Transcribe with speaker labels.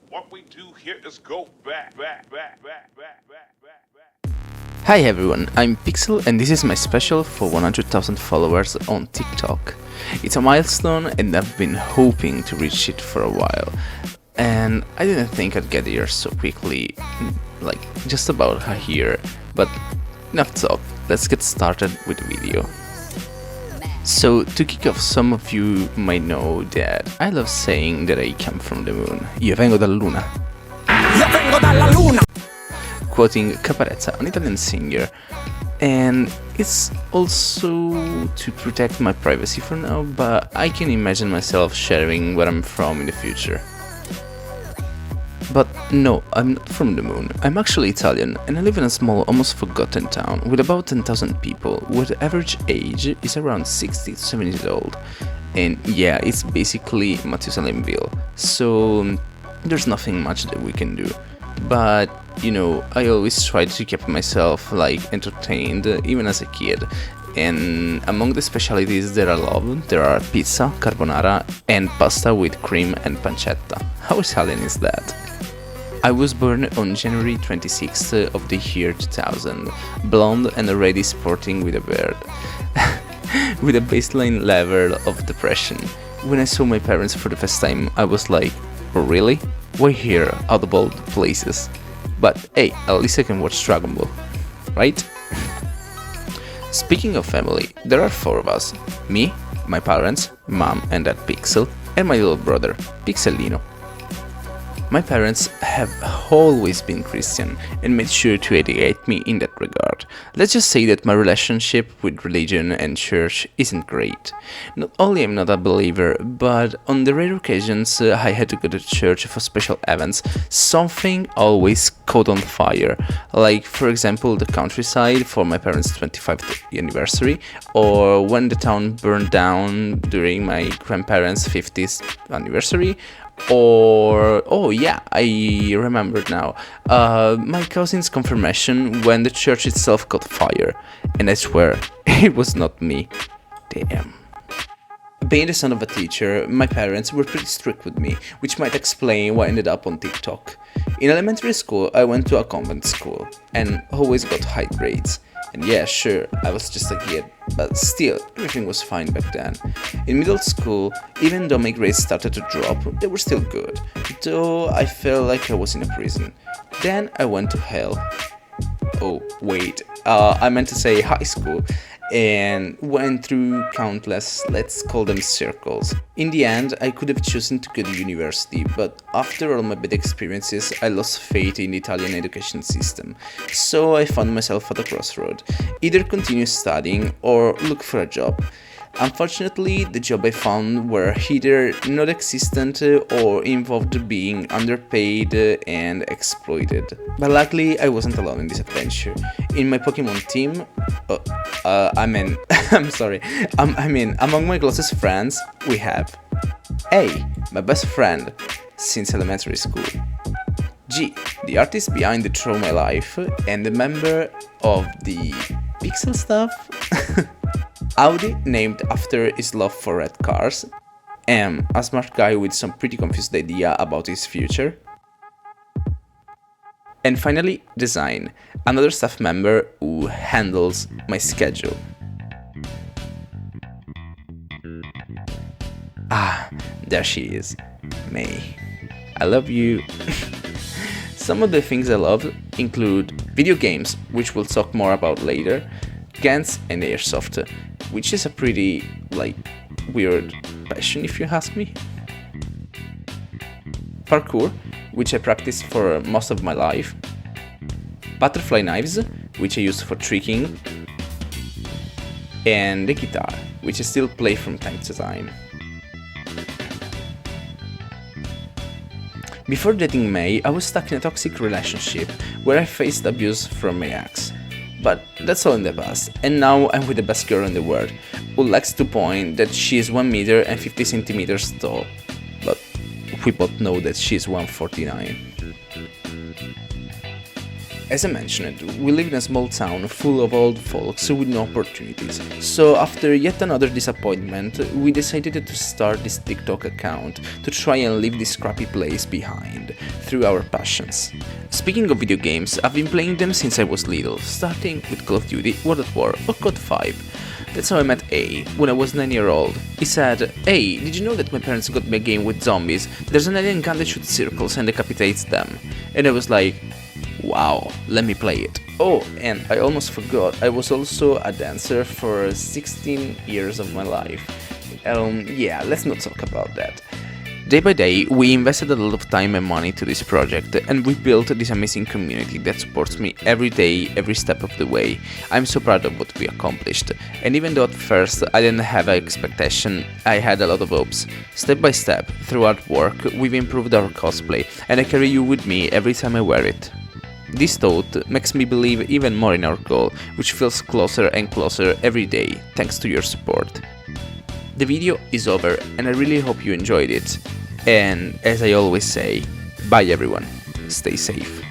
Speaker 1: What we do here is go back.
Speaker 2: Hi everyone, I'm Pixel and this is my special for 100,000 followers on TikTok. It's a milestone and I've been hoping to reach it for a while. And I didn't think I'd get here so quickly, like just about a year. But enough talk, let's get started with the video. So to kick off, some of you might know that I love saying that I come from the moon. Io vengo dalla luna.
Speaker 3: Io vengo dalla luna!
Speaker 2: Quoting Caparezza, an Italian singer. And it's also to protect my privacy for now, but I can imagine myself sharing where I'm from in the future. But no, I'm not from the moon. I'm actually Italian, and I live in a small, almost forgotten town with about 10,000 people, where the average age is around 60 to 70 years old. And yeah, it's basically Matusalemville, so there's nothing much that we can do. But, you know, I always tried to keep myself, entertained, even as a kid. And among the specialties that I love, there are pizza, carbonara, and pasta with cream and pancetta. How Italian is that? I was born on January 26th of the year 2000, blonde and already sporting with a beard, with a baseline level of depression. When I saw my parents for the first time, I was like, oh really? Why here, out of all the places? But hey, at least I can watch Dragon Ball, right? Speaking of family, there are 4 of us. Me, my parents, mom and dad Pixel, and my little brother, Pixelino. My parents have always been Christian and made sure to educate me in that regard. Let's just say that my relationship with religion and church isn't great. Not only I'm not a believer, but on the rare occasions I had to go to church for special events, something always caught on fire. Like, for example, the countryside for my parents' 25th anniversary, or when the town burned down during my grandparents' 50th anniversary, or, oh yeah, I remembered now, my cousin's confirmation when the church itself caught fire, and I swear, it was not me. Damn. Being the son of a teacher, my parents were pretty strict with me, which might explain why I ended up on TikTok. In elementary school, I went to a convent school, and always got high grades. And yeah, sure, I was just a kid, but still, everything was fine back then. In middle school, even though my grades started to drop, they were still good, though I felt like I was in a prison. Then I went to hell. Oh, wait, I meant to say high school, and went through countless, let's call them circles. In the end, I could have chosen to go to university, but after all my bad experiences, I lost faith in the Italian education system. So I found myself at a crossroad. Either continue studying or look for a job. Unfortunately, the job I found were either non-existent or involved being underpaid and exploited. But luckily, I wasn't alone in this adventure. In my Pokemon team, among my closest friends, we have A, my best friend since elementary school. G, the artist behind the Throw My Life and the member of the Pixel stuff. Audi, named after his love for red cars. M, a smart guy with some pretty confused idea about his future. And finally, Design, another staff member who handles my schedule. Ah, there she is, May. I love you. Some of the things I love include video games, which we'll talk more about later, Gans and Airsoft, which is a pretty, weird passion if you ask me. Parkour, which I practiced for most of my life. Butterfly knives, which I use for tricking. And the guitar, which I still play from time to time. Before dating May, I was stuck in a toxic relationship where I faced abuse from my ex. But that's all in the past, and now I'm with the best girl in the world, who likes to point that she is 1 meter and 50 centimeters tall, but we both know that she is 149. As I mentioned, we live in a small town full of old folks with no opportunities, so after yet another disappointment, we decided to start this TikTok account to try and leave this crappy place behind, through our passions. Speaking of video games, I've been playing them since I was little, starting with Call of Duty, World at War or COD 5. That's how I met A, when I was 9 years old. He said, "Hey, did you know that my parents got me a game with zombies? There's an alien gun that shoots circles and decapitates them." And I was like, wow, let me play it. Oh, and I almost forgot, I was also a dancer for 16 years of my life. Yeah, let's not talk about that. Day by day, we invested a lot of time and money to this project, and we built this amazing community that supports me every day, every step of the way. I'm so proud of what we accomplished, and even though at first I didn't have an expectation, I had a lot of hopes. Step by step, through hard work, we've improved our cosplay, and I carry you with me every time I wear it. This thought makes me believe even more in our goal, which feels closer and closer every day, thanks to your support. The video is over, and I really hope you enjoyed it. And as I always say, bye everyone, stay safe.